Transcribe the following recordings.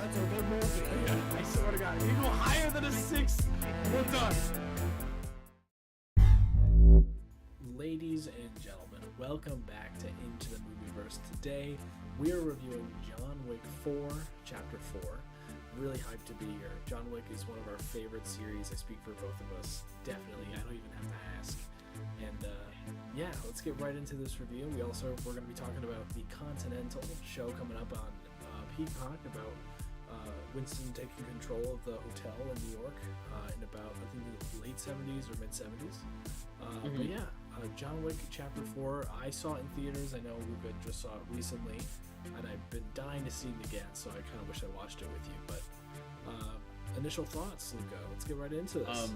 That's a good movie. I swear to God, if you go higher than a 6, we're done. Ladies and gentlemen, welcome back to Into the Movieverse. Today, we are reviewing John Wick 4, Chapter 4. Really hyped to be here. John Wick is one of our favorite series. I speak for both of us. Definitely. I don't even have to ask. And yeah, let's get right into this review. We're going to be talking about the Continental show coming up on Peacock about Winston taking control of the hotel in New York in about, I think, the late 70s or mid 70s. But yeah, John Wick Chapter 4. I saw it in theaters. I know Luca just saw it recently, and I've been dying to see it again, so I kind of wish I watched it with you. But initial thoughts, Luca. Let's get right into this.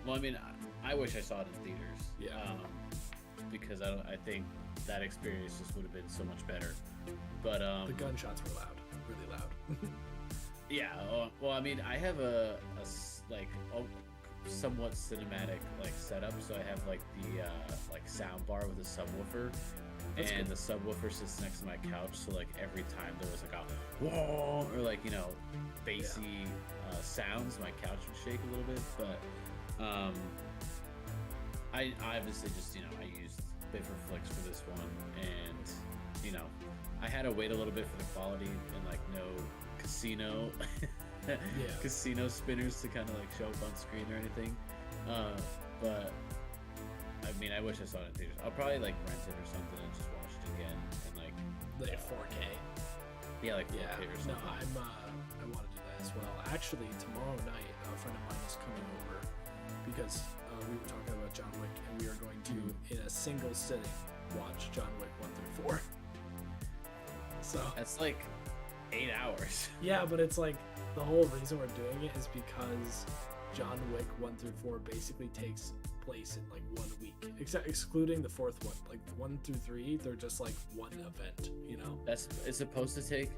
Well, I mean, I wish I saw it in theaters. Yeah. Because I think that experience just would have been so much better. But the gunshots were loud, really loud. Yeah. Well, I mean, I have a somewhat cinematic setup. So I have the sound bar with a subwoofer. That's and cool. The subwoofer sits next to my couch, so every time there was a whoa or bassy sounds, my couch would shake a little bit. But I obviously just I used Biffer Flicks for this one, and I had to wait a little bit for the quality and no casino casino spinners to kind of show up on screen or anything. But I mean, I wish I saw it in theaters. I'll probably rent it or something and just watch it again and 4K. Yeah, 4K or something. No, I want to do that as well. Actually, tomorrow night, a friend of mine is coming over because we were talking about John Wick, and we are going to, in a single sitting, watch John Wick 1 through 4. So that's 8 hours. Yeah, but it's the whole reason we're doing it is because John Wick 1 through 4 basically takes place in 1 week, excluding the fourth one. 1 through 3, they're just one event, It's supposed to take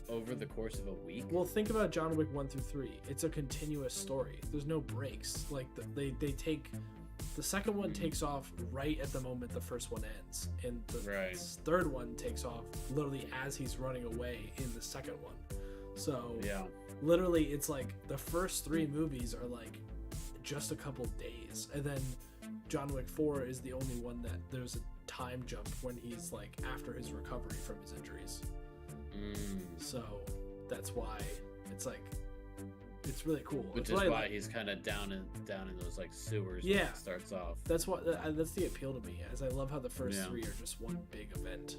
over the course of a week. Well, think about John Wick 1 through 3. It's a continuous story. There's no breaks. They take the second one takes off right at the moment the first one ends, and the third one takes off literally as he's running away in the second one. So yeah, literally it's the first 3 movies are just a couple days, and then John Wick 4 is the only one that there's a time jump when he's after his recovery from his injuries. So that's why it's it's really cool. Which is why he's kind of down in those sewers. Yeah, when it starts off. That's the appeal to me. As I love how the first 3 are just one big event.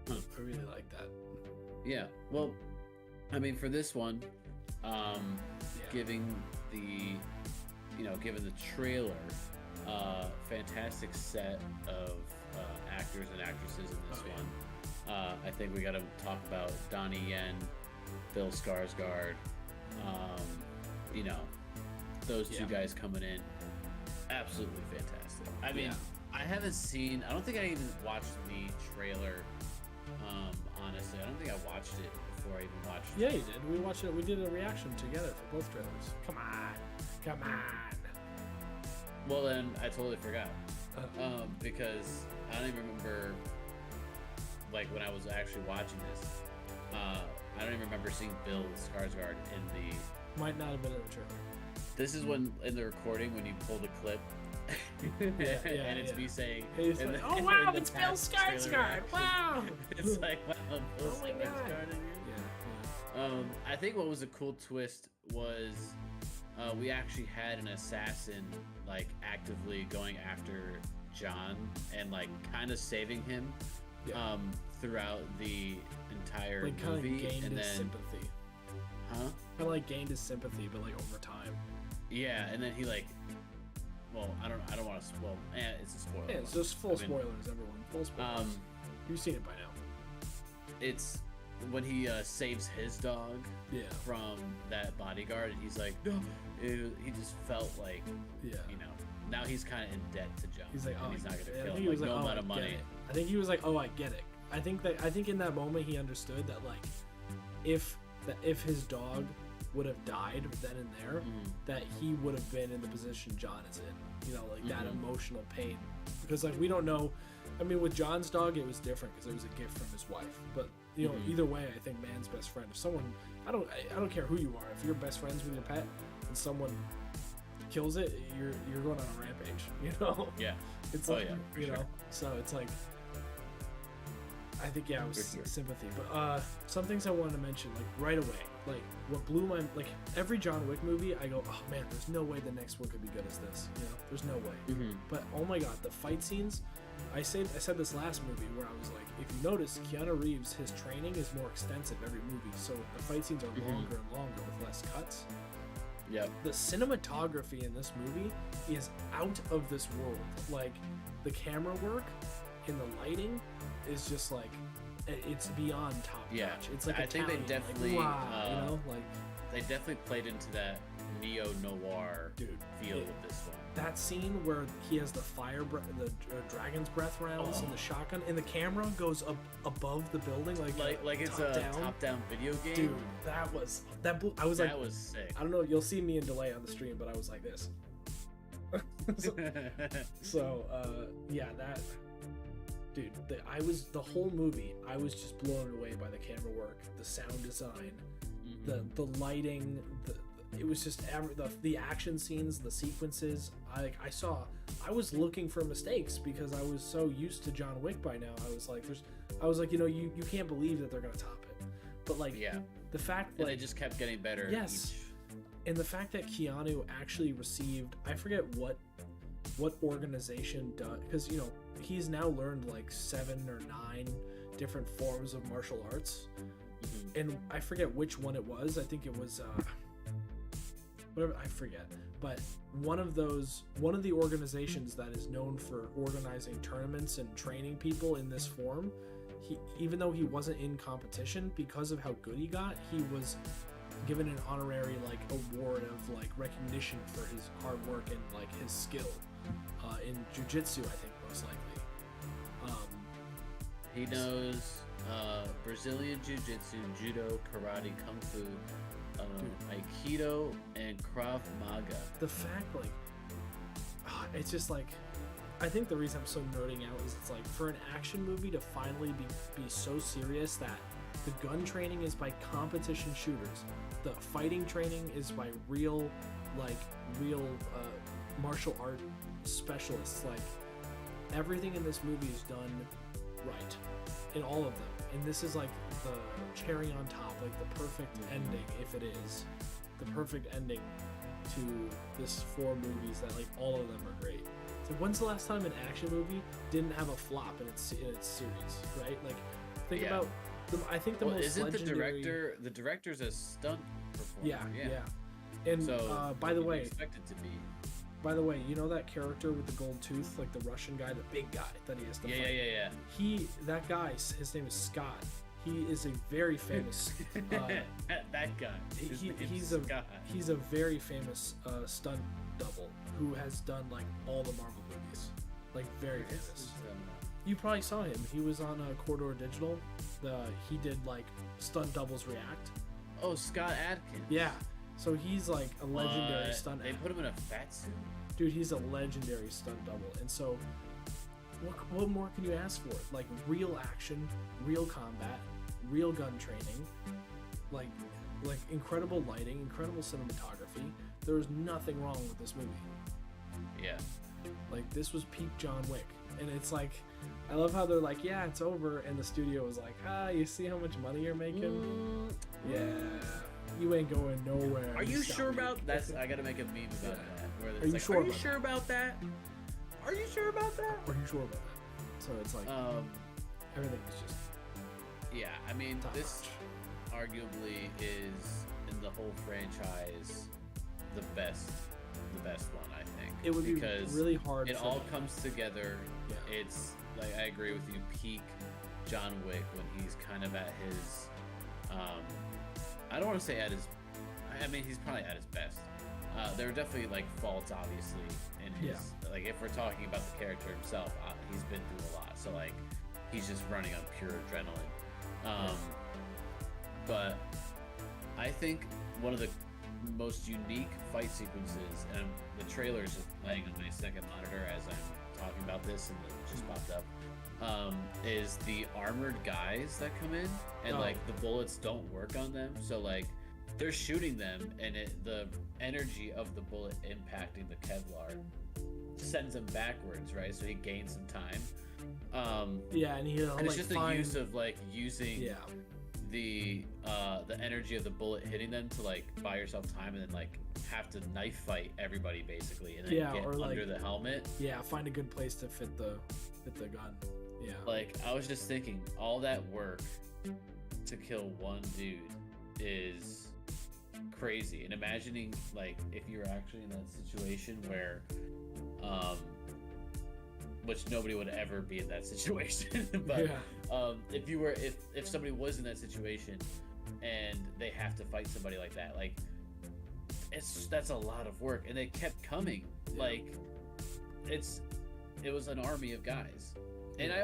I really like that. Yeah. Well, I mean, for this one, giving the trailer, fantastic set of actors and actresses in this one. I think we got to talk about Donnie Yen, Bill Skarsgård, those two guys coming in, absolutely fantastic. I mean, I don't think I even watched the trailer, honestly. I don't think I watched it before I even watched it. Yeah, you did. We watched it. We did a reaction together for both trailers. Come on. Well, then I totally forgot. Because I don't even remember, when I was actually watching this, I don't even remember seeing Bill Skarsgård in the... Might not have been in the trailer. This is when, in the recording, when you pull the clip, and it's me saying... oh, wow, it's Bill Skarsgård! Wow! It's wow, Bill Skarsgård God. in here. I think what was a cool twist was we actually had an assassin, actively going after John and, kind of saving him throughout the entire movie. Gained and his then sympathy. Huh? Kind of gained his sympathy, but over time. Yeah, and then he well, I don't want to spoil. It's a spoiler. Yeah, it's just full spoilers, everyone. Full spoilers. You've seen it by now. It's when he saves his dog from that bodyguard, and he's no. He just felt now he's kind of in debt to John. He's he's not gonna kill him. No amount of money. I think he was oh, I get it. I think in that moment he understood that if his dog would have died then and there, that he would have been in the position John is in. That emotional pain. Because we don't know. I mean, with John's dog, it was different because it was a gift from his wife. But either way, I think man's best friend. If someone, I don't care who you are. If you're best friends with your pet and someone kills it, you're going on a rampage. Yeah. It's like So it's like, I think it was sympathy. But some things I wanted to mention, like right away, like what blew my every John Wick movie, I go, oh man, there's no way the next one could be good as this. There's no way. Mm-hmm. But oh my god, the fight scenes. I said this last movie where I was like, if you notice, Keanu Reeves, his training is more extensive every movie, so the fight scenes are longer and longer with less cuts. Yep. The cinematography in this movie is out of this world. Like the camera work and the lighting is just like, it's beyond top notch. It's like I think they definitely they definitely played into that neo noir feel with this one. That scene where he has the dragon's breath rounds and the shotgun, and the camera goes up above the building like it's a top-down video game. Dude, that was sick. I don't know. You'll see me in delay on the stream, but I was like this. That. Dude, the whole movie, I was just blown away by the camera work, the sound design, the lighting, it was just the action scenes, the sequences. I was looking for mistakes because I was so used to John Wick by now. I was like, you can't believe that they're gonna top it. But the fact that they just kept getting better. Yes, and the fact that Keanu actually received, I forget what organization does, because he's now learned like 7 or 9 different forms of martial arts, and I forget which one it was. I think it was whatever, I forget, but one of the organizations that is known for organizing tournaments and training people in this form, even though he wasn't in competition, because of how good he got, he was given an honorary award of recognition for his hard work and his skill in jiu-jitsu, I think, most likely. He knows Brazilian jiu-jitsu, judo, karate, kung fu, aikido, and krav maga. The fact it's just I think the reason I'm so nerding out is it's for an action movie to finally be so serious that the gun training is by competition shooters, the fighting training is by real martial art specialists. Everything in this movie is done right in all of them, and this is the cherry on top, the perfect ending, if it is the perfect ending to this 4 movies that all of them are great. So when's the last time an action movie didn't have a flop in its series, right? Think about I think the most isn't legendary... the director's a stunt performer. Yeah. And so by the way, expected to be. By the way, you know that character with the gold tooth, the Russian guy, the big guy that he has to fight? Yeah. That guy, his name is Scott. He is a very famous... that guy. He's a very famous stunt double who has done all the Marvel movies. Very famous. You probably saw him. He was on Corridor Digital. He did stunt doubles react. Oh, Scott Adkins. Yeah. So he's a legendary stunt. They put him in a fat suit. Dude, he's a legendary stunt double. And so, what more can you ask for? Real action, real combat, real gun training, incredible lighting, incredible cinematography. There was nothing wrong with this movie. Yeah. This was peak John Wick. And it's I love how they're yeah, it's over, and the studio was you see how much money you're making? Yeah. You ain't going nowhere. Are you sure about that? I gotta make a meme about that. Where Are you sure? Are you sure about that? Are you sure about that? Are you sure about that? So it's everything is just. Yeah, I mean, this arguably is in the whole franchise the best one, I think. It would be really hard. It all comes together. Yeah. It's I agree with you. Peak John Wick when he's kind of at his. I don't want to say at his. I mean, he's probably at his best. There are definitely faults, obviously, in his. Yeah. If we're talking about the character himself, he's been through a lot. So he's just running on pure adrenaline. But I think one of the most unique fight sequences, and the trailer is just playing on my second monitor as I'm talking about this and it just popped up. Is the armored guys that come in and like the bullets don't work on them, so like they're shooting them and the energy of the bullet impacting the Kevlar sends him backwards, right? So he gains some time. And he'll and it's just the use of like using the energy of the bullet hitting them to like buy yourself time and then like have to knife fight everybody basically and then get or under like, the helmet. Find a good place to fit the gun. Like I was just thinking, all that work to kill one dude is crazy. And imagining like if you're actually in that situation where which nobody would ever be in that situation. But if somebody was in that situation and they have to fight somebody like that, like that's a lot of work, and they kept coming. Like it was an army of guys. And I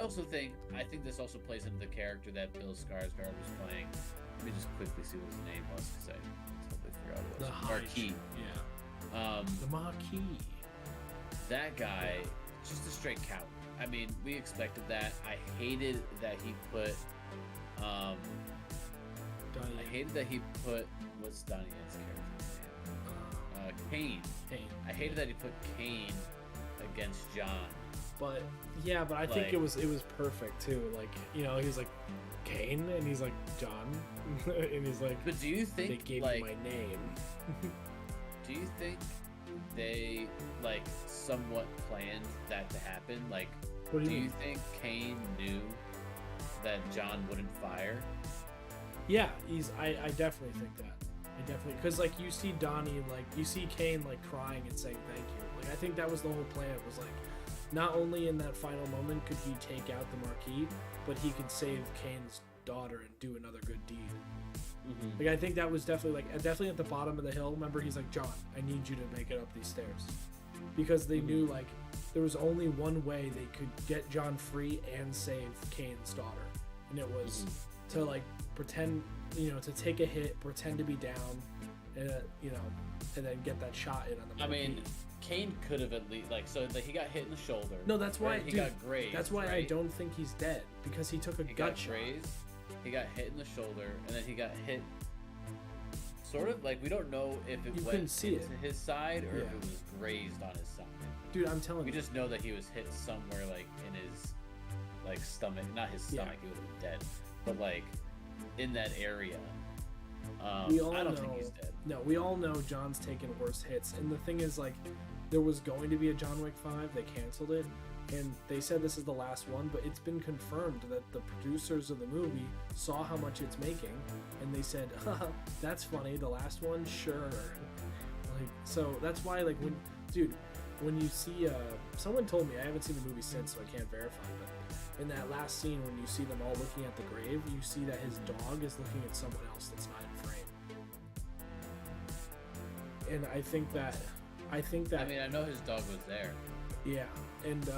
think this also plays into the character that Bill Skarsgård was playing. Let me just quickly see what his name was because I totally forgot what it was. The Marquis. The Marquis. That guy, just a straight coward. I mean, we expected that. I hated that he put. I hated that he put. What's Donnie Yen's character's name? Kane. I hated that he put Kane against John. But I think it was perfect too. Like, he's like Kane and he's like John and he's like. But do you think they gave me my name? Do you think they like somewhat planned that to happen? Like, do you think Kane knew that John wouldn't fire? Yeah, I definitely think that. Because like you see Donnie, like you see Kane like crying and saying thank you. Like I think that was the whole plan. It was like, not only in that final moment could he take out the Marquis, but he could save Kane's daughter and do another good deed. Mm-hmm. Like I think that was definitely at the bottom of the hill. Remember, he's like, John, I need you to make it up these stairs, because they knew like there was only one way they could get John free and save Kane's daughter, and it was to like pretend, to take a hit, pretend to be down, and and then get that shot in on the Marquis. I mean, Kane could have at least he got hit in the shoulder. No, that's why he got grazed. That's why I don't think he's dead, because he took a gut shot. He got hit in the shoulder, and then he got hit. Sort of like we don't know if it went into his side or if it was grazed on his side. Dude, I'm telling you. We just know that he was hit somewhere like in his like stomach, not his stomach. He would have been dead, but like in that area. I don't think he's dead. No, we all know John's taken worse hits, and the thing is, like, there was going to be a John Wick 5, they canceled it, and they said this is the last one, but it's been confirmed that the producers of the movie saw how much it's making, and they said, haha, that's funny, the last one, sure. Like, so that's why, like, when you see, someone told me, I haven't seen the movie since, so I can't verify, but in that last scene, when you see them all looking at the grave, you see that his dog is looking at someone else that's not in frame. And I think that I mean, I know his dog was there. Yeah, and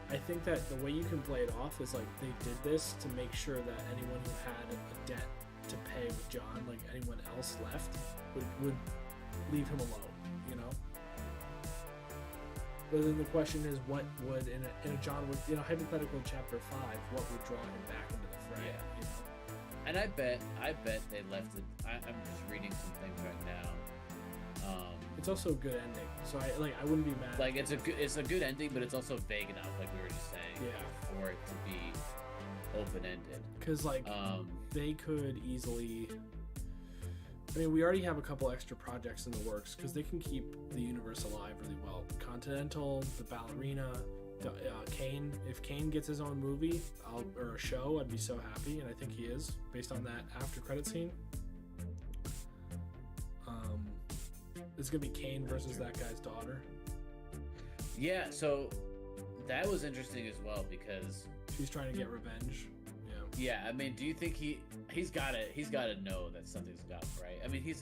I think that the way you can play it off is like they did this to make sure that anyone who had a debt to pay with John, like anyone else left, would leave him alone, But then the question is, what would in a John Wick, hypothetical chapter 5, what would draw him back into the fray? Yeah. And I bet they left it. I'm just reading some things right now. It's also a good ending, so I wouldn't be mad. Like it's a good ending, but it's also vague enough, like we were just saying, for it to be open-ended. Because they could easily. I mean, we already have a couple extra projects in the works because they can keep the universe alive really well. Continental, the ballerina, Kane. If Kane gets his own movie or a show, I'd be so happy, and I think he is based on that after credit scene. It's gonna be Kane versus that guy's daughter. Yeah, so that was interesting as well because she's trying to get revenge. Yeah, I mean, do you think he's gotta know that something's up, right? I mean,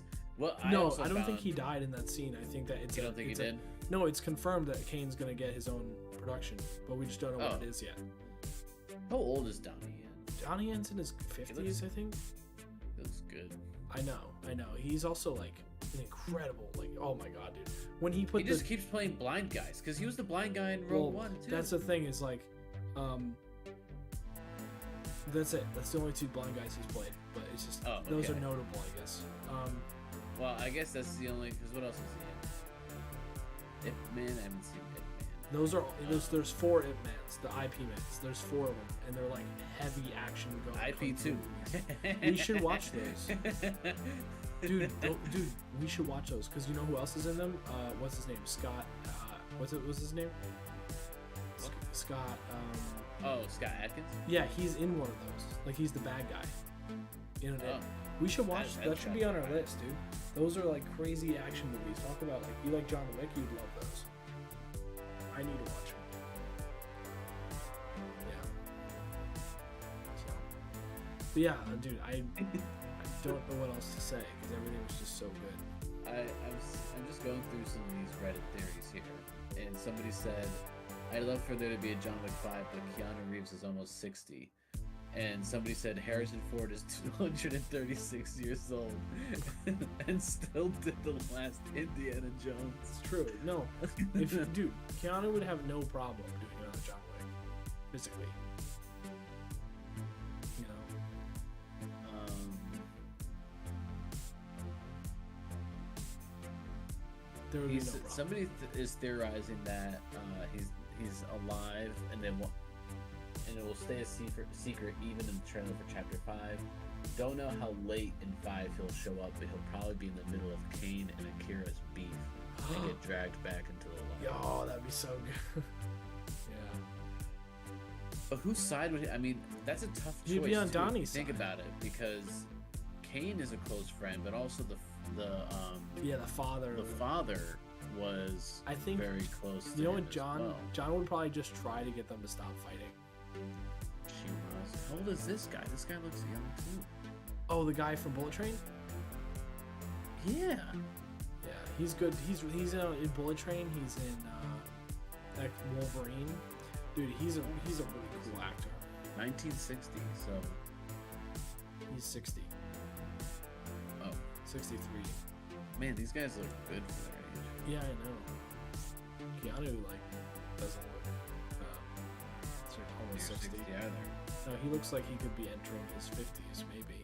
I don't think he died in that scene. I think that it's. You don't think he did? No, it's confirmed that Kane's gonna get his own production, but we just don't know what it is yet. How old is Donnie Yen? Donnie Yen's in his 50s, I think. He looks good. I know. He's also like an incredible, like, oh my god, dude. When he put he just keeps playing blind guys because he was the blind guy in Rogue One too. That's the thing is like, that's it. That's the only two blind guys he's played. But it's just those are notable, I guess. Well, I guess that's the only, because what else is he in? Ip Man, I haven't seen Ip Man. Those are there's 4 Ip Mans, the IP Mans. There's 4 of them, and they're like heavy action going. IP 2. We should watch those. Dude, we should watch those because you know who else is in them? What's his name? Scott. What's his name? Scott. Scott Adkins. Yeah, he's in one of those. Like he's the bad guy. We should watch. That should be on our list, dude. Those are like crazy action movies. Talk about like you like John Wick, you'd love those. I need to watch them. Yeah. So, but yeah, dude, I don't know what else to say because everything was just so good. I'm just going through some of these Reddit theories here, and somebody said, "I'd love for there to be a John Wick 5, but Keanu Reeves is almost 60." And somebody said Harrison Ford is 236 years old and still did the last Indiana Jones. It's true. No, dude, Keanu would have no problem doing another John Wick physically. You know. There would be no problem. Somebody is theorizing that he's alive and it will stay a secret even in the trailer for Chapter 5. Don't know how late in 5 he'll show up, but he'll probably be in the middle of Kane and Akira's beef and get dragged back into the light. Yo, that'd be so good. Yeah. But whose side would he? I mean, that's a tough choice. He'd be on Donnie's side. Think side. about it, because Kane is a close friend, but also the father. The father was, I think, very close. You know what, John would probably just try to get them to stop fighting. How old is this guy? This guy looks young too. Oh, the guy from Bullet Train? Yeah. Yeah, he's good. He's in Bullet Train. He's in Wolverine. Dude, he's a really cool actor. 1960, so he's 60. Oh, 63. Man, these guys look good for their age. Yeah, I know. Keanu doesn't look almost 60 either. No, he looks like he could be entering his 50s, maybe.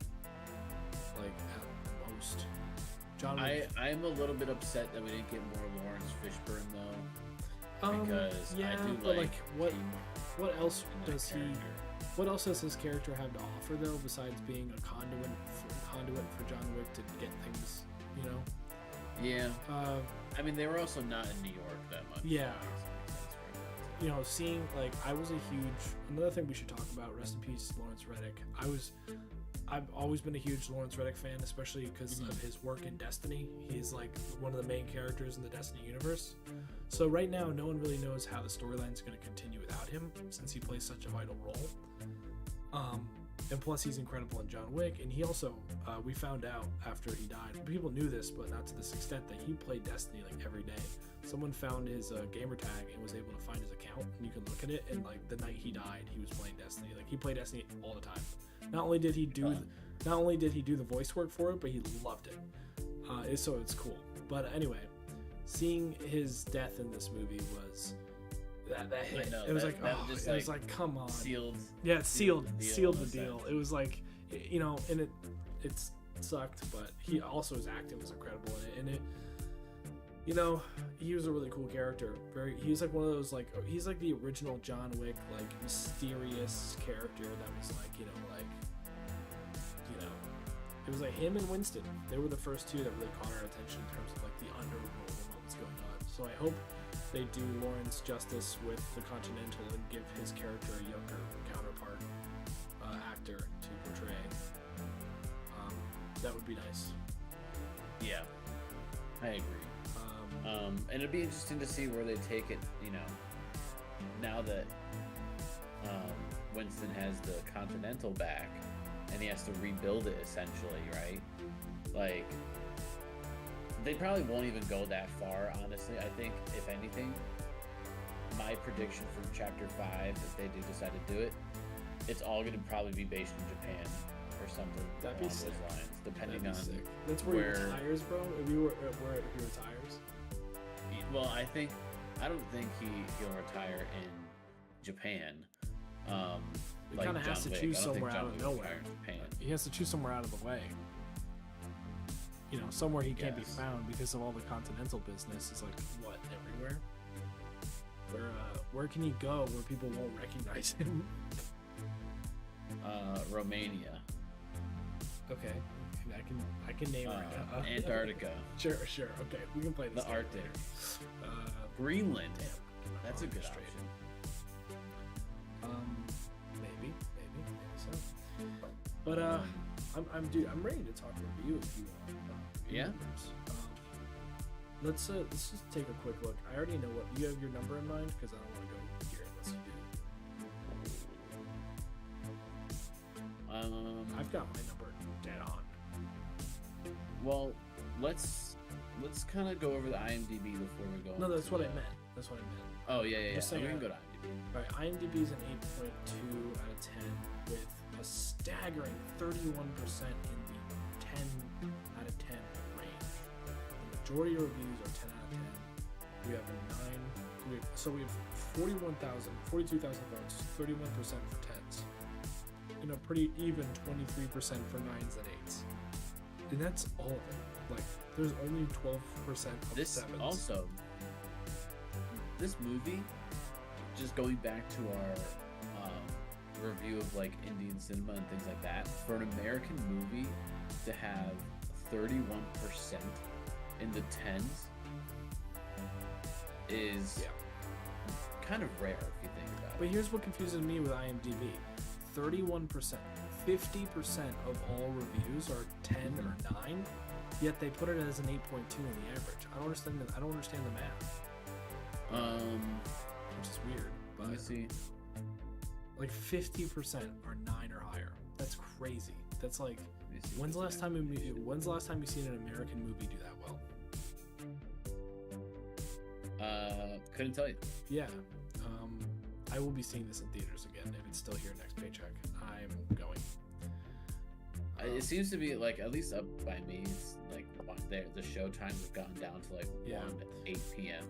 Like at most. John Wick. I'm a little bit upset that we didn't get more Lawrence Fishburne though. Because I do but what else does he? What else does his character have to offer though, besides being a conduit for John Wick to get things, you know? Yeah. I mean, they were also not in New York that much. Yeah. You know, seeing another thing we should talk about. Rest in peace, Lawrence Reddick. I've always been a huge Lawrence Reddick fan, especially because of his work in Destiny. He's like one of the main characters in the Destiny universe. So right now, no one really knows how the storyline's going to continue without him, since he plays such a vital role. And plus, he's incredible in John Wick. And he also, we found out after he died, people knew this, but not to this extent, that he played Destiny every day. Someone found his gamer tag and was able to find his account, and you can look at it. And the night he died, he was playing Destiny. He played Destiny all the time. Not only did he do the voice work for it, but he loved it. So it's cool. But anyway, seeing his death in this movie was that hit. No, it was like come on. Sealed. Yeah, it sealed the deal. It was like, you know, and it sucked, but his acting was incredible in it, and it. You know, he was a really cool character. He was one of those he's the original John Wick, mysterious character that was it was him and Winston. They were the first two that really caught our attention in terms of the underworld and what was going on. So I hope they do Lawrence justice with the Continental and give his character a younger counterpart actor to portray. That would be nice. Yeah, I agree. And it'd be interesting to see where they take it, you know, now that Winston has the Continental back and he has to rebuild it essentially, right? They probably won't even go that far, honestly. I think, if anything, my prediction for Chapter 5, if they do decide to do it, it's all going to probably be based in Japan or something. That'd be along sick. those lines, depending That'd be on sick. That's where he retires, bro. If he retires. Well, I don't think he'll retire in Japan. He like kind of has John to Wick. choose I don't think somewhere John out Wick of will nowhere. retire in Japan. He has to choose somewhere out of the way. You know, somewhere he can't be found because of all the Continental business. Is like what, everywhere? Where can he go where people won't recognize him? Romania. Okay, I can name it. Antarctica. Sure. Okay, we can play this. The Arctic. Later. Greenland. Damn, That's a good option. Maybe so. But I'm ready to talk review if you want. Yeah. Let's just take a quick look. I already know what you have your number in mind because I don't want to go here unless you do. I've got my number dead on. Well, let's kind of go over the IMDb before we go. No, that's what I meant. Oh yeah. Just So we saying, can go to IMDb. All right, IMDb is an 8.2 out of 10 with a staggering 31% in the 10 out of 10 range. The majority of reviews are 10 out of 10. We have we have 42,000 votes, 31% for 10s, and a pretty even 23% for 9s and 8s. And that's all of it. Like, there's only 12% of This 7s. Also, this movie, just going back to our review of like Indian cinema and things like that, for an American movie to have 31% in the 10s is kind of rare if you think about it. But here's what confuses me with IMDb. 31%, 50% of all reviews are 10 or 9, yet they put it as an 8.2 in the average. I don't understand the math. Which is weird. But Let me see. Like 50% are 9 or higher. That's crazy. That's like, when's the last time you seen an American movie do that well? Couldn't tell you. Yeah. I will be seeing this in theaters again if it's still here next paycheck. I'm going. It seems to be like, at least up by me, it's like the show times have gone down to like 1 to 8 p.m.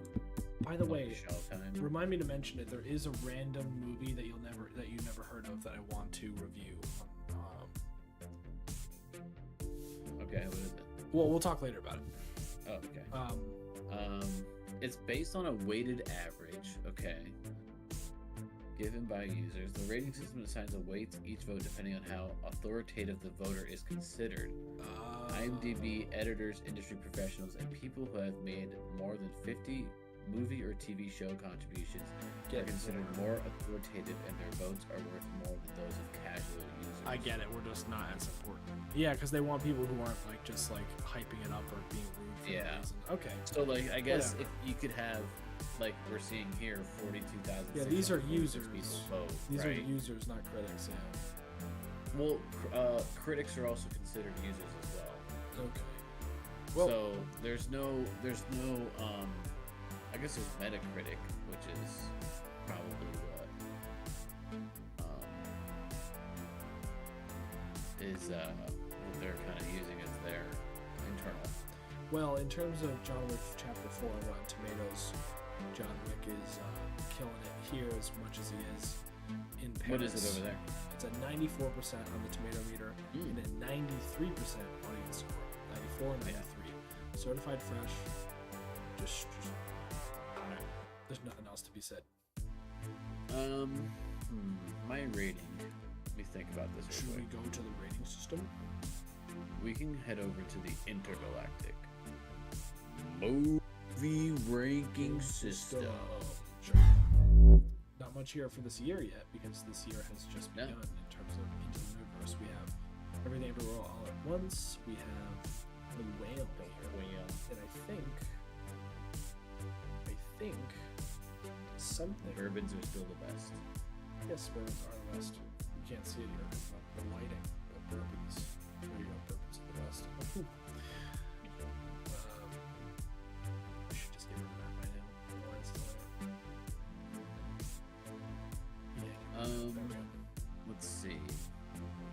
By the way, showtime. Remind me to mention it. There is a random movie that you never heard of that I want to review. Okay, what is it? Well, we'll talk later about it. Oh, okay. It's based on a weighted average. Okay. Given by users, the rating system assigns a weight to each vote depending on how authoritative the voter is considered. IMDb editors, industry professionals, and people who have made more than 50 movie or TV show contributions are considered more authoritative, and their votes are worth more than those of casual users. I get it. We're just not as important. Yeah, because they want people who aren't like just like hyping it up or being rude for no reason. Okay. So like, I guess if you could have, like we're seeing here, 42,000. Yeah, these are users. Vote, these right? are users, not critics. Yeah. Well, critics are also considered users as well. Okay. Well, so there's no I guess there's Metacritic, which is probably what they're kind of using as their internal. Well, in terms of John Wick Chapter 4 on Rotten Tomatoes, John Wick is killing it here as much as he is in Paris. What is it over there? It's a 94% on the tomato meter and a 93% audience score. 94 and 93. Certified fresh. Just there's nothing else to be said. My rating. Let me think about this. Should we go to the rating system? We can head over to the intergalactic movie ranking system. Sure. Not much here for this year yet because this year has just begun in terms of Into the Universe. We have Everything Everywhere All at Once. We have The Whale here. And I think something. Bourbons are still the best. Yes, bourbons are the best. You can't see it here because of the lighting, but bourbons. There you go, bourbons are the best. I should just get rid of that by now. The line's still there. Yeah. Let's see.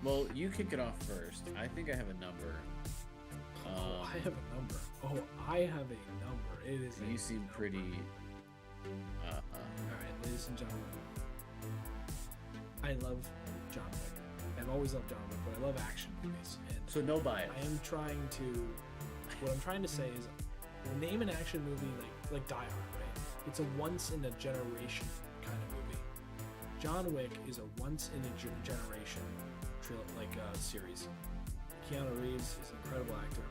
Well, you kick it off first. I think I have a number. I have a number. Oh, I have a number. It is. You seem number. pretty. All right, ladies and gentlemen. I love John Wick. I've always loved John Wick, but I love action movies. And So no bias. What I'm trying to say is, name an action movie like Die Hard, right? It's a once in a generation kind of movie. John Wick is a once in a generation series. Keanu Reeves is an incredible actor.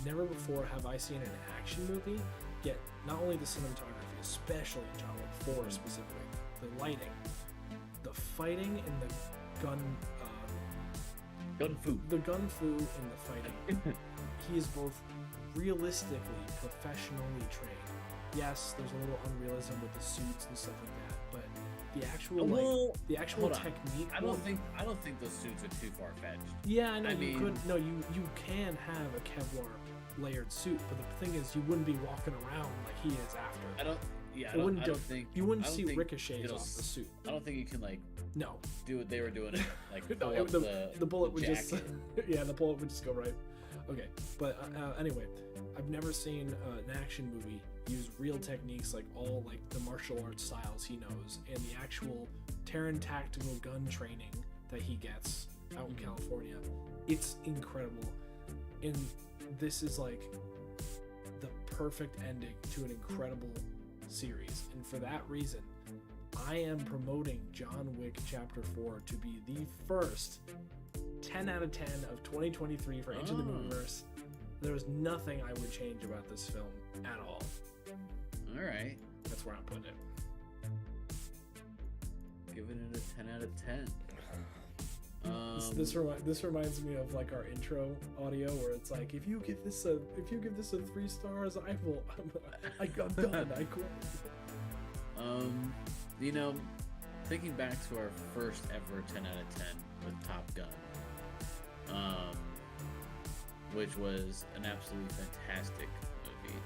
Never before have I seen an action movie get not only the cinematography, especially John Wick 4 specifically, the lighting, the fighting, and the gun fu in the fighting. He is both realistically, professionally trained. Yes, there's a little unrealism with the suits and stuff like that, but the actual technique. I don't think those suits are too far fetched. Yeah, I know. You can have a Kevlar layered suit, but the thing is, you wouldn't be walking around like he is after. You wouldn't see ricochets off the suit. I don't think you can no do what they were doing. The bullet would just the bullet would just go right. Okay, but anyway, I've never seen an action movie use real techniques like the martial arts styles he knows and the actual Terran tactical gun training that he gets out in California. It's incredible, and this is like the perfect ending to an incredible series, and for that reason, I am promoting John Wick Chapter 4 to be the first 10 out of 10 of 2023 for Into the Movieverse. There was nothing I would change about this film at all. All right. That's where I'm putting it. Giving it a 10 out of 10. This reminds me of our intro audio where it's like, if you give this a 3 stars, I'm done. I quit. Thinking back to our first ever 10 out of 10 with Top Gun, which was an absolutely fantastic movie.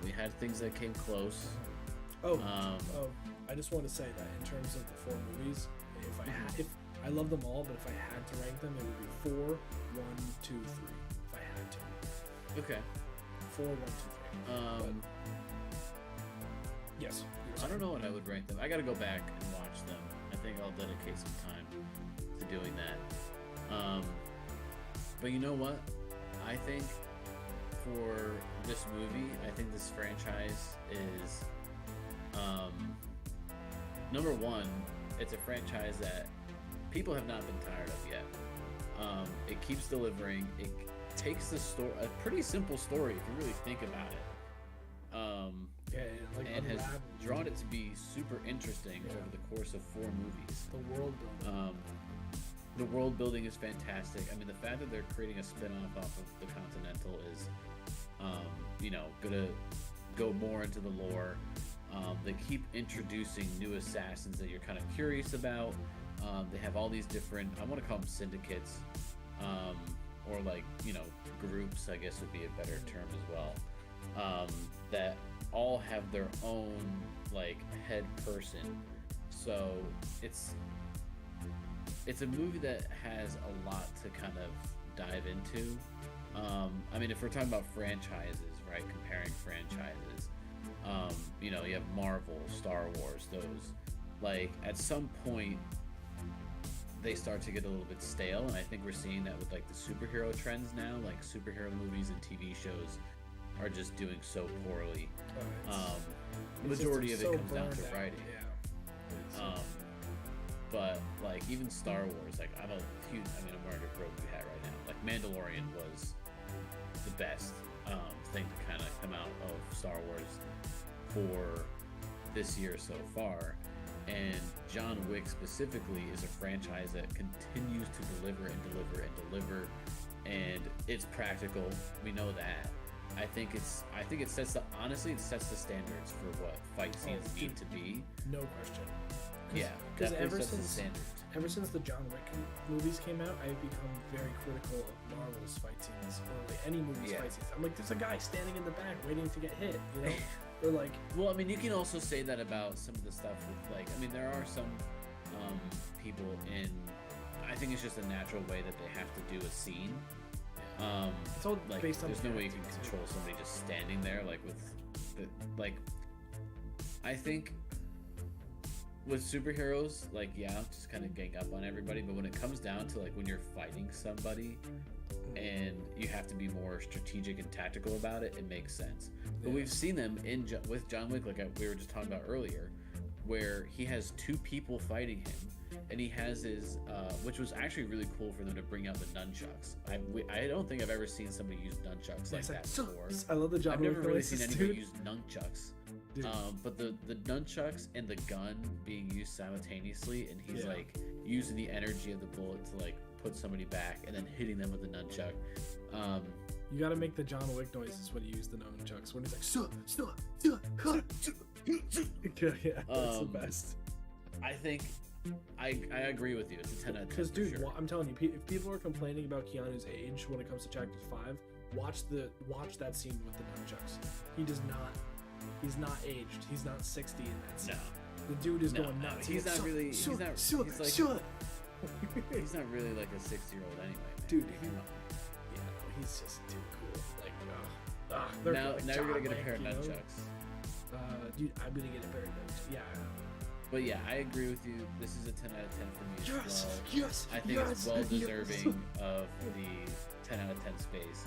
We had things that came close. I just want to say that in terms of the 4 movies, if I love them all, but if I had to rank them, it would be 4, 1, 2, 3. If I had to. Okay. 4, 1, 2, 3. Yes. I don't know what I would rank them. I got to go back and watch them. I think I'll dedicate some time to doing that. But you know what? I think for this movie, I think this franchise is number one. It's a franchise that people have not been tired of yet. It keeps delivering. It takes a pretty simple story if you really think about it. And has drawn it to be super interesting over the course of 4 movies. The world building. The world building is fantastic. I mean, the fact that they're creating a spin-off off of the Continental is, gonna go more into the lore. They keep introducing new assassins that you're kind of curious about. They have all these different, I want to call them syndicates, or groups, I guess would be a better term as well, that all have their own head person. So it's a movie that has a lot to kind of dive into. If we're talking about franchises, right, comparing franchises, you have Marvel, Star Wars, those, at some point they start to get a little bit stale, and I think we're seeing that with the superhero trends now. Superhero movies and TV shows are just doing so poorly. The majority of it comes down to writing. But even Star Wars, I'm a huge. I'm wearing a Grogu hat right now. Mandalorian was the best thing to kind of come out of Star Wars for this year so far. And John Wick specifically is a franchise that continues to deliver and deliver and deliver, and it's practical. We know that. I think it sets the standards for what fight scenes need to be. No question. Yeah, because ever since the John Wick movies came out, I've become very critical of Marvel's fight scenes, or any movie's fight scenes. I'm there's a guy standing in the back waiting to get hit, or Well, you can also say that about some of the stuff with there are some people in. I think it's just a natural way that they have to do a scene. It's all like based on there's no way you can control somebody just standing there like with the, like I think with superheroes, like, yeah, just kind of gang up on everybody, but when it comes down to like when you're fighting somebody and you have to be more strategic and tactical about it, it makes sense. But we've seen them with John Wick, like we were just talking about earlier, where he has two people fighting him, and he has his, which was actually really cool for them to bring out the nunchucks. I don't think I've ever seen somebody use nunchucks like that before. I love the John Wick. I've never really seen anybody dude. use nunchucks. But the nunchucks and the gun being used simultaneously, and he's like using the energy of the bullet to like put somebody back, and then hitting them with the nunchuck. You got to make the John Wick noises when you use the nunchucks. When he's like, yeah, that's the best. I think I agree with you. It's a 10 out of 10. Because, dude, sure. I'm telling you, if people are complaining about Keanu's age when it comes to Chapter 5, watch that scene with the nunchucks. He's not aged. He's not 60 in that scene. No. The dude is going nuts. He's not really. He's not really like a 6-year-old anyway, man. Dude, he's just too cool. Like, now you're gonna get a pair of you know? nunchucks. Dude, I'm gonna get a pair of nunchucks. Yeah. But yeah, I agree with you. This is a 10 out of 10 for me as well. Yes. I think it's well deserving of the 10 out of 10 space.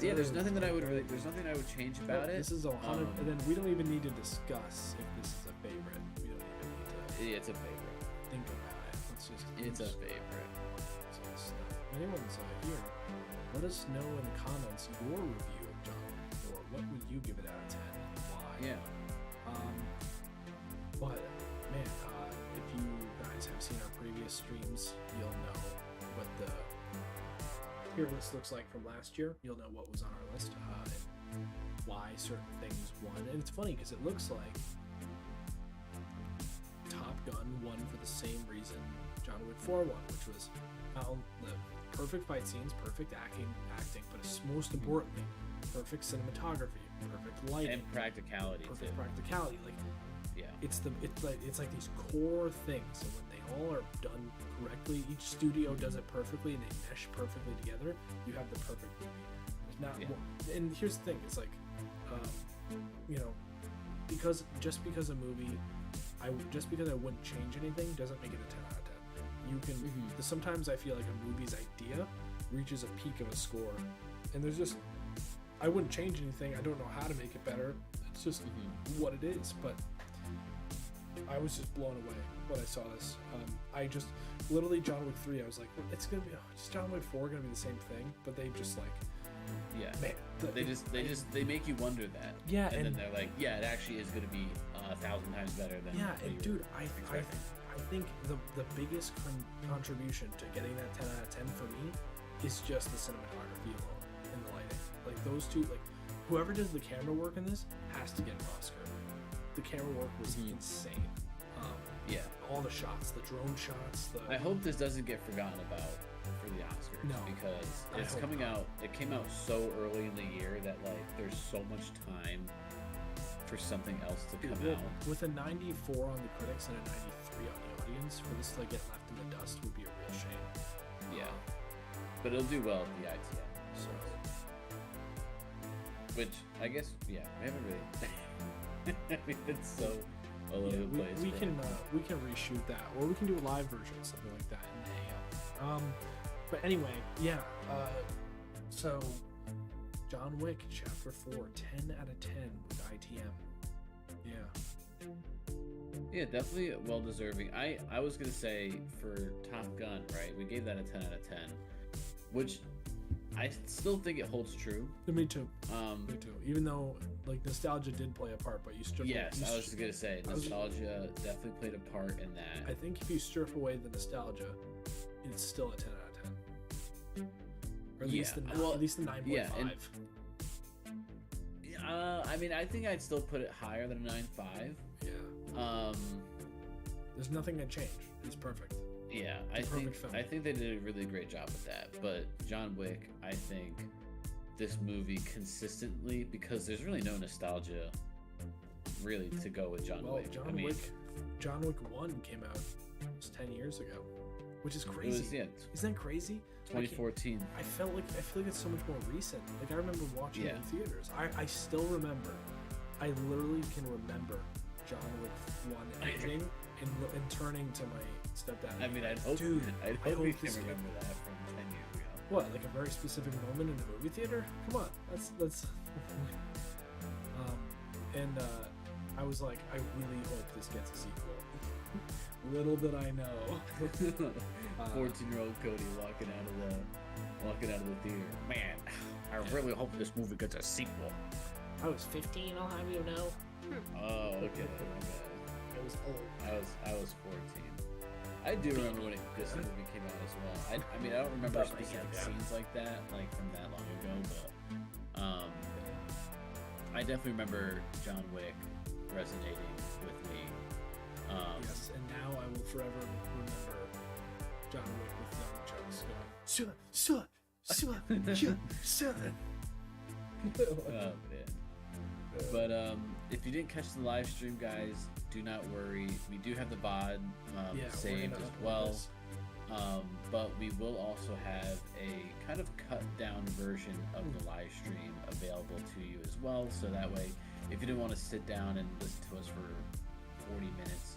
Yeah, there's nothing I would change about it. This is 100, and then we don't even need to discuss if this is a favorite. We don't even need to. It's a favorite. Think about it. It's a favorite. If anyone's here, let us know in the comments your review of John Wick 4. What would you give it out of 10? Why? Yeah. But man, if you guys have seen our previous streams, you'll know what the tier list looks like from last year. You'll know what was on our list and why certain things won. And it's funny because it looks like Top Gun won for the same reason John Wick 4 won, which was the perfect fight scenes, perfect acting, but most importantly, perfect cinematography, perfect lighting, and practicality. Perfect practicality. Like, yeah, it's like these core things, and when they all are done correctly, each studio does it perfectly, and they mesh perfectly together. You have the perfect movie. There's not, and here's the thing: it's like, because a movie, I wouldn't change anything doesn't make it a 10 out of 10. You can sometimes I feel like a movie's idea reaches a peak of a score, and there's just I wouldn't change anything. I don't know how to make it better. It's just what it is. But I was just blown away when I saw this. I just literally John Wick 3. I was like, it's gonna be just John Wick 4 gonna be the same thing, but they just like. Yeah, man, they make you wonder that. Yeah, and then they're like, yeah, it actually is going to be 1,000 times better than. Yeah, and dude, I think the biggest contribution to getting that 10 out of 10 for me is just the cinematography alone and the lighting. Like those two, like whoever does the camera work in this has to get an Oscar. The camera work was insane. Yeah, all the shots, the drone shots. I hope this doesn't get forgotten about for the Oscars, because it's coming out. It came out so early in the year that like there's so much time for something else to come out. With a 94 on the critics and a 93 on the audience, for this to get left in the dust would be a real shame. Yeah, but it'll do well at the ITM. So, which I guess, we haven't really. I mean, it's so all over the place. We can reshoot that, or we can do a live version, something like that in the AM. But anyway, so John Wick Chapter 4, 10 out of 10 with ITM. Yeah, definitely well deserving. I was gonna say for Top Gun, right? We gave that a 10 out of 10, which I still think it holds true. Me too. Me too. Even though like nostalgia did play a part, but you strip. Yes, I was just gonna say nostalgia definitely played a part in that. I think if you strip away the nostalgia, it's still a 10 out of 10. Or at least the 9.5. Yeah, I mean, I think I'd still put it higher than a 9.5. Yeah. There's nothing to change. It's perfect. Yeah, I think they did a really great job with that. But John Wick, I think this movie consistently, because there's really no nostalgia really to go with John Wick. John Wick 1 came out almost 10 years ago, which is It crazy. was, yeah, Isn't that crazy? 2014. I feel like it's so much more recent. Like I remember watching it in theaters. I still remember. I literally can remember John Wick 1 ending and turning to my stepdad. I mean, I'd hope you can remember that from 10 years ago. What, like a very specific moment in the movie theater? Come on, that's. I was like, I really hope this gets a sequel. Little did I know. 14-year-old Cody walking out of the theater. Man, I really hope this movie gets a sequel. I was 15. I'll have you know. Oh, okay. I was old. I was 14. I do remember when this movie came out as well. I mean, I don't remember specific scenes like that, like from that long ago, but I definitely remember John Wick resonating with me. Yes, and now I will forever remember John Wick with young Chucks going, Oh man. But if you didn't catch the live stream, guys, do not worry. We do have the VOD saved as well. But we will also have a kind of cut down version of the live stream available to you as well. So that way, if you didn't want to sit down and listen to us for 40 minutes,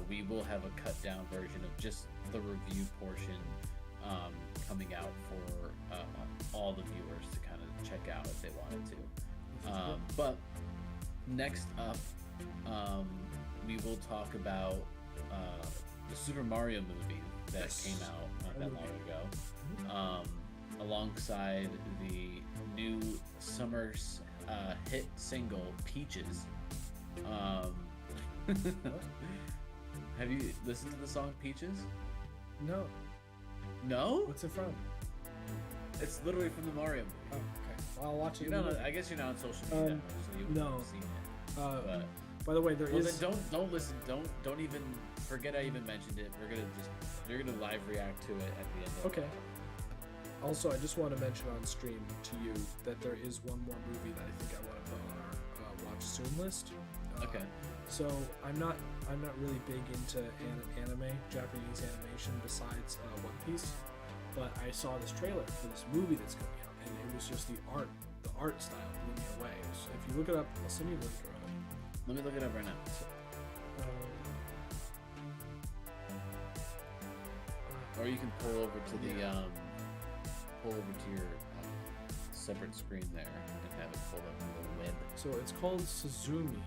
we will have a cut down version of just the review portion coming out for all the viewers to kind of check out if they wanted to. But next up, we will talk about the Super Mario movie that came out not that long ago, alongside the new summer hit single Peaches. Have you listened to the song Peaches? No. No? What's it from? It's literally from the Mario movie. Oh, okay. Well, I'll watch it. I guess you're not on social media that much, so you wouldn't have seen it. But, by the way, then don't listen. Don't even forget I even mentioned it. You're gonna live react to it at the end. Okay. Also, I just want to mention on stream to you that there is one more movie that I think I want to put on our watch soon list. Okay. So I'm not really big into anime, Japanese animation besides One Piece, but I saw this trailer for this movie that's coming out, and it was just the art style blew me away. So if you look it up, I'll send you a link around. Let me look it up right now. Or you can pull over to your separate screen there and have it pulled up on the web. So it's called Suzumi,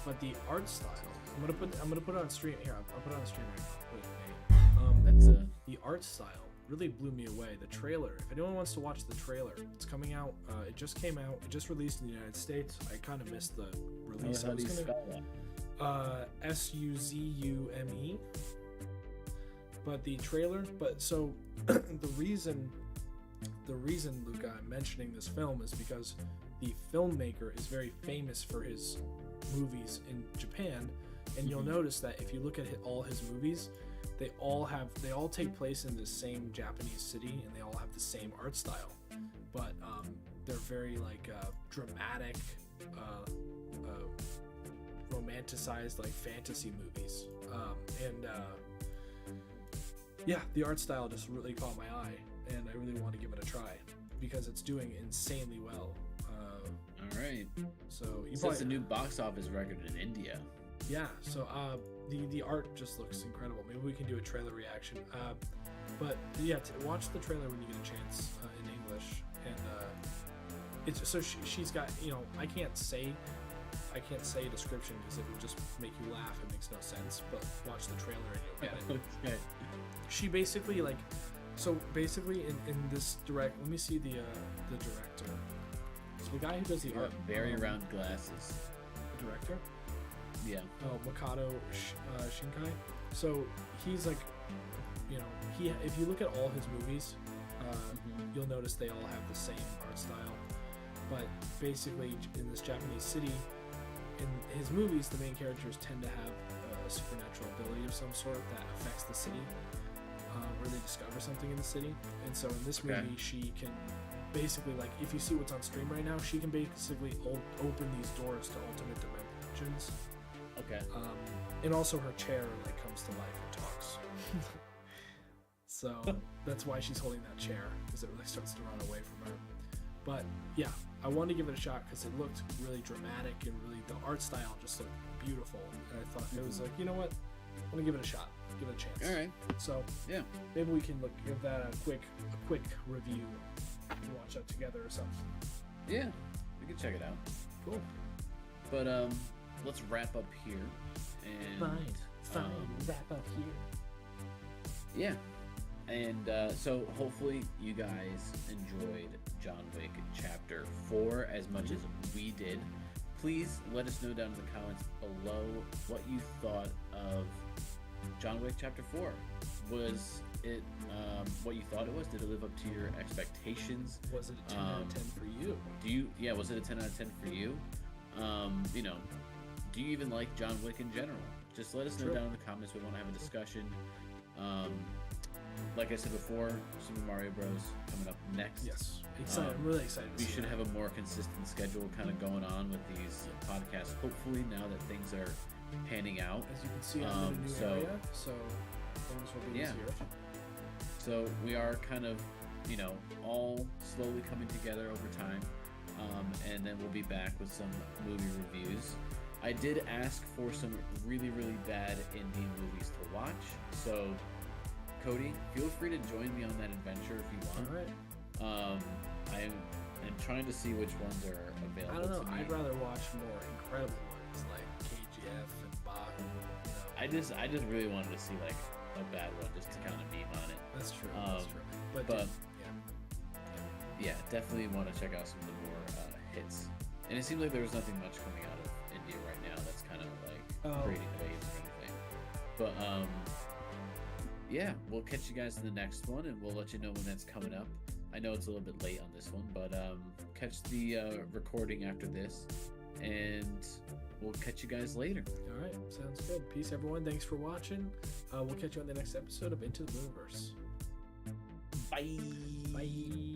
but the art style. I'm gonna put it on stream here. I'll put it on stream right now. The art style really blew me away. The trailer. If anyone wants to watch the trailer, it's coming out. It just came out. It just released in the United States. I kind of missed the release. How do you spell that? Suzume. But the trailer. But so the reason, Luca, I'm mentioning this film is because the filmmaker is very famous for his movies in Japan, and you'll notice that if you look at all his movies, they all take place in the same Japanese city, and they all have the same art style, but they're very like dramatic, romanticized like fantasy movies, the art style just really caught my eye, and I really want to give it a try because it's doing insanely well. All right. So it's a new box office record in India. Yeah. So the art just looks incredible. Maybe we can do a trailer reaction. But yeah, watch the trailer when you get a chance in English. And it's so she's got, I can't say a description because it would just make you laugh. It makes no sense. But watch the trailer and you'll get it. Okay. She basically in this let me see the director. So the guy who does the art, very round glasses. The director. Yeah. Oh, Makoto Shinkai. So he's like, if you look at all his movies, you'll notice they all have the same art style. But basically, in this Japanese city, in his movies, the main characters tend to have a supernatural ability of some sort that affects the city, where they discover something in the city. And so in this movie, she can basically, like, if you see what's on stream right now, she can basically open these doors to alternate dimensions. Okay. And also her chair like comes to life and So that's why she's holding that chair, because it really starts to run away from her. But yeah, I wanted to give it a shot because it looked really dramatic and really the art style just looked beautiful. And I thought it was like, you know what? I'm gonna give it a shot, give it a chance. All right. So Yeah, maybe we can give that a quick review and watch that together or something. yeah, we can check it out. Cool. But let's wrap up here. And Fine. Wrap up here. Yeah. And so hopefully you guys enjoyed John Wick Chapter 4 as much as we did. Please let us know down in the comments below what you thought of John Wick Chapter 4. Was it what you thought it was? Did it live up to your expectations? Was it a 10 out of 10 for you? Was it a 10 out of 10 for you? Do you even like John Wick in general? Just let us know down in the comments. We want to have a discussion. Like I said before, Super Mario Bros. Coming up next. Yes, excited. I'm really excited. We should have a more consistent schedule kind of going on with these podcasts. Hopefully, now that things are panning out. As you can see, I'm in a new area, so things will be easier. So we are kind of, all slowly coming together over time, and then we'll be back with some movie reviews. I did ask for some really, really bad indie movies to watch, so Cody, feel free to join me on that adventure if you want. All right. I'm trying to see which ones are available. I don't know. To me. I'd rather watch more incredible ones like KGF and Bach. I just really wanted to see like a bad one just to kind of meme on it. That's true. That's true. But yeah, definitely want to check out some of the more hits. And it seems like there was nothing much coming out of India right now that's kind of like creating waves or anything. But yeah, we'll catch you guys in the next one, and we'll let you know when that's coming up. I know it's a little bit late on this one, but catch the recording after this, and we'll catch you guys later. All right, sounds good. Peace, everyone. Thanks for watching. We'll catch you on the next episode of Into the Moviverse. Bye. Bye.